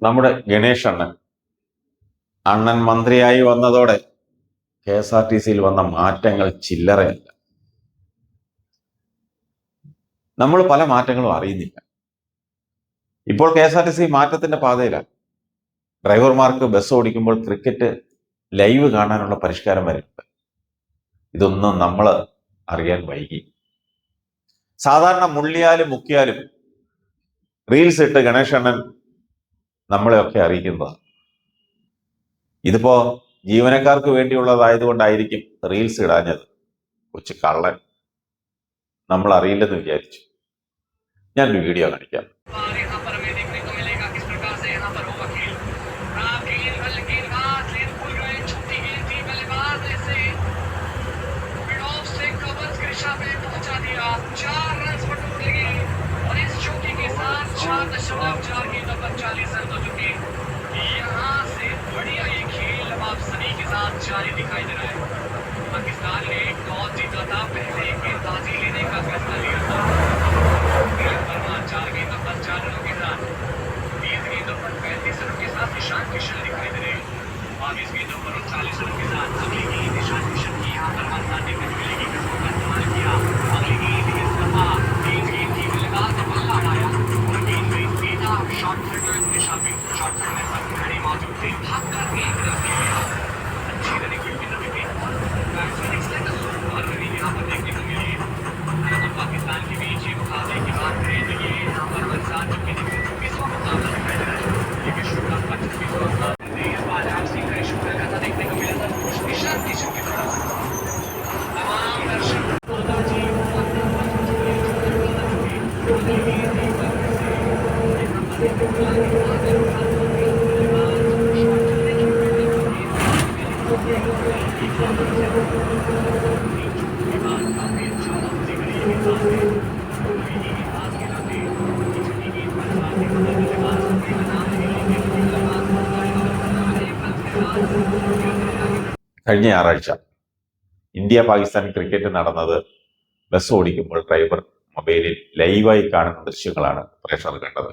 നമ്മുടെ ഗണേഷ് അണ്ണൻ മന്ത്രിയായി വന്നതോടെ KSRTCയിൽ വന്ന മാറ്റങ്ങൾ ചില്ലറയല്ല. നമ്മൾ പല മാറ്റങ്ങളും അറിയുന്നില്ല. ഇപ്പോൾ KSRTC മാറ്റത്തിന്റെ പാതയിലാണ്. ഡ്രൈവർമാർക്ക് ബസ് ഓടിക്കുമ്പോൾ ക്രിക്കറ്റ് ലൈവ് കാണാനുള്ള പരിഷ്കാരം വരുന്നുണ്ട്. ഇതൊന്നും നമ്മൾ അറിയാൻ വൈകി. സാധാരണ മുള്ളിയാലും മുക്കിയാലും റീൽസ് ഇട്ട് ഗണേഷ് അണ്ണൻ നമ്മളെയൊക്കെ അറിയിക്കുന്നതാണ്. ഇതിപ്പോ ജീവനക്കാർക്ക് വേണ്ടിയുള്ളതായതുകൊണ്ടായിരിക്കും റീൽസ് ഇടാഞ്ഞത്. കൊച്ചു കള്ളൻ, നമ്മൾ അറിയില്ലെന്ന് വിചാരിച്ചു. ഞാനൊരു വീഡിയോ കാണിക്കാം. जारी दिखाई दे रहा है। पाकिस्तान ने टॉस जीता था, पहले गेंदबाजी लेने का फैसला लिया था। 4 गेंदों पर 4 रनों के साथ 30 गेंदों पर 35 रनों के साथ ईशान किशन दिखाई दे रहे हैं। 22 गेंदों पर 39 रनों के साथ अगली गेंद ईशान किशन की यहाँ पर मानसाने को मिलेगी, कसों का इस्तेमाल किया। अगली गेंद इस दफा तेज गेंद की लगातार से बल्ला उड़ाया और गेंद में सीधा शॉट थ्रो निशा पे शॉट करने पर खिलाड़ी मौजूद थे, भागकर गेंद रख लिया। अच्छी रनिंग की नबी थी बैट्समैन एक्सलेंट और रवि यहाँ पर देखने को मिली। पाकिस्तान के बीच ये मुकाबले की बात करें तो ये यहाँ पर वरसात जो कि 24वां मुकाबला दिखाई दे रहा है। ये विश्व कप का 24वां मुकाबला इस बार आपसी का इशू लगातार देखने को मिला था ईशान किशन की तरफ। तमाम दर्शक കഴിഞ്ഞ ഞായറാഴ്ച ഇന്ത്യ പാകിസ്ഥാൻ ക്രിക്കറ്റ് നടന്നത് ബസ് ഓടിക്കുമ്പോൾ ഡ്രൈവർ മൊബൈലിൽ ലൈവായി കാണുന്ന ദൃശ്യങ്ങളാണ് പ്രേക്ഷകർ കണ്ടത്.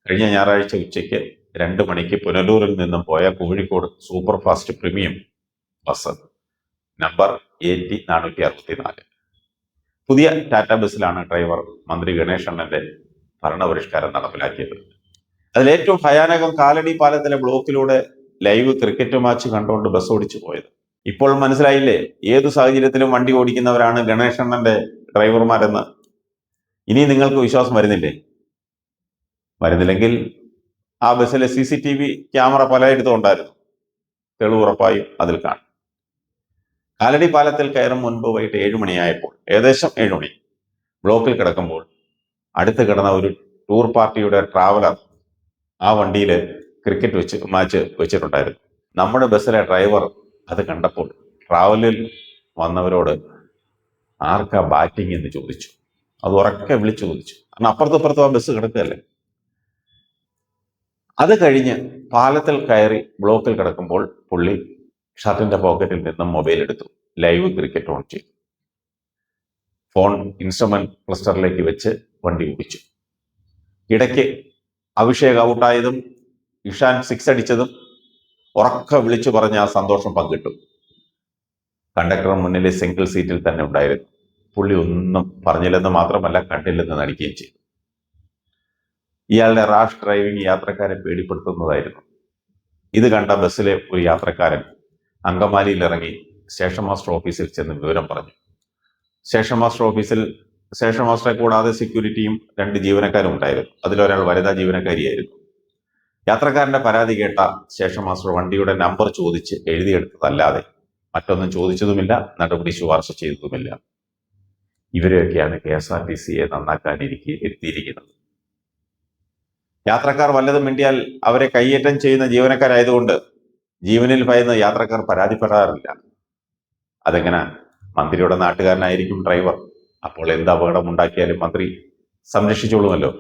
കഴിഞ്ഞ ഞായറാഴ്ച ഉച്ചയ്ക്ക് 2 മണിക്ക് പുനലൂരിൽ നിന്നും പോയ Kozhikode super fast premium bus number AT 464 പുതിയ ടാറ്റ ബസ്സിലാണ് ഡ്രൈവർ മന്ത്രി ഗണേഷ് അണ്ണന്റെ ഭരണപരിഷ്കാരം നടപ്പിലാക്കിയത്. അതിലേറ്റവും ഭയാനകം കാലടി പാലത്തിലെ ബ്ലോക്കിലൂടെ ലൈവ് ക്രിക്കറ്റ് മാച്ച് കണ്ടുകൊണ്ട് ബസ് ഓടിച്ചു പോയത്. ഇപ്പോൾ മനസ്സിലായില്ലേ ഏതു സാഹചര്യത്തിലും വണ്ടി ഓടിക്കുന്നവരാണ് ഗണേഷ് അണ്ണന്റെ ഡ്രൈവർമാരെന്ന്? ഇനി നിങ്ങൾക്ക് വിശ്വാസം വരുന്നില്ലെങ്കിൽ ആ ബസ്സിലെ CCTV ക്യാമറ പലയിടത്തും ഉണ്ടായിരുന്നു. തെളിവ് ഉറപ്പായും അതിൽ കാണും. കാലടി പാലത്തിൽ കയറും മുൻപ് വൈകിട്ട് 7 മണിയായപ്പോൾ, ഏകദേശം 7 മണി, ബ്ലോക്കിൽ കിടക്കുമ്പോൾ അടുത്ത് കിടന്ന ഒരു ടൂർ പാർട്ടിയുടെ ട്രാവലർ ആ വണ്ടിയിൽ ക്രിക്കറ്റ് മാച്ച് വെച്ചിട്ടുണ്ടായിരുന്നു. നമ്മുടെ ബസ്സിലെ ഡ്രൈവർ അത് കണ്ടപ്പോൾ ട്രാവലിൽ വന്നവരോട് ആർക്കാ ബാറ്റിംഗ് എന്ന് ചോദിച്ചു. അത് ഉറക്കെ വിളിച്ചു ചോദിച്ചു. കാരണം അപ്പുറത്തും ആ ബസ് കിടക്കുകയല്ലേ. അത് കഴിഞ്ഞ് പാലത്തിൽ കയറി ബ്ലോക്കിൽ കിടക്കുമ്പോൾ പുള്ളി ഷർട്ടിന്റെ പോക്കറ്റിൽ നിന്നും മൊബൈൽ എടുത്തു, ലൈവ് ക്രിക്കറ്റ് ഓൺ ചെയ്തു. ഫോൺ ഇൻസ്ട്രുമെന്റ് ക്ലസ്റ്ററിലേക്ക് വെച്ച് വണ്ടി ഓടിച്ചു. ഇടയ്ക്ക് അഭിഷേക് ഔട്ടായതും ഇഷാൻ 6 അടിച്ചതും ഉറക്കെ വിളിച്ചു പറഞ്ഞ ആ സന്തോഷം പങ്കിട്ടു. കണ്ടക്ടർ മുന്നിലെ സിംഗിൾ സീറ്റിൽ തന്നെ ഉണ്ടായിരുന്നു. പുള്ളി ഒന്നും പറഞ്ഞില്ലെന്ന് മാത്രമല്ല കണ്ടില്ലെന്ന് നടിക്കുകയും ചെയ്തു. ഇയാളുടെ റാഷ് ഡ്രൈവിംഗ് യാത്രക്കാരെ പേടിപ്പെടുത്തുന്നതായിരുന്നു. ഇത് കണ്ട ബസ്സിലെ ഒരു യാത്രക്കാരൻ അങ്കമാലിയിൽ ഇറങ്ങി സ്റ്റേഷൻ മാസ്റ്റർ ഓഫീസിൽ ചെന്ന് വിവരം പറഞ്ഞു. സ്റ്റേഷൻ മാസ്റ്ററെ കൂടാതെ സെക്യൂരിറ്റിയും 2 ജീവനക്കാരും ഉണ്ടായിരുന്നു. അതിലൊരാൾ വനിതാ ജീവനക്കാരിയായിരുന്നു. യാത്രക്കാരന്റെ പരാതി കേട്ട സ്റ്റേഷൻ മാസ്റ്റർ വണ്ടിയുടെ നമ്പർ ചോദിച്ച് എഴുതിയെടുത്തതല്ലാതെ മറ്റൊന്നും ചോദിച്ചതുമില്ല, നടപടി ശുപാർശ ചെയ്തതുമില്ല. ഇവരെയൊക്കെയാണ് KSRTCയെ നന്നാക്കാൻ എത്തിയിരിക്കുന്നത്. യാത്രക്കാർ വല്ലതും മിണ്ടിയാൽ അവരെ കയ്യേറ്റം ചെയ്യുന്ന ജീവനക്കാരായതുകൊണ്ട് ജീവനിൽ ഭയന്ന് യാത്രക്കാർ പരാതിപ്പെടാറില്ല. അതെങ്ങനെ? മന്ത്രിയുടെ നാട്ടുകാരനായിരിക്കും ഡ്രൈവർ. അപ്പോൾ എന്ത് അപകടം ഉണ്ടാക്കിയാലും മന്ത്രി സംരക്ഷിച്ചോളുമല്ലോ.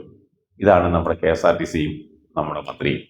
ഇതാണ് നമ്മുടെ KSRTCയും നമ്മുടെ മന്ത്രിയും.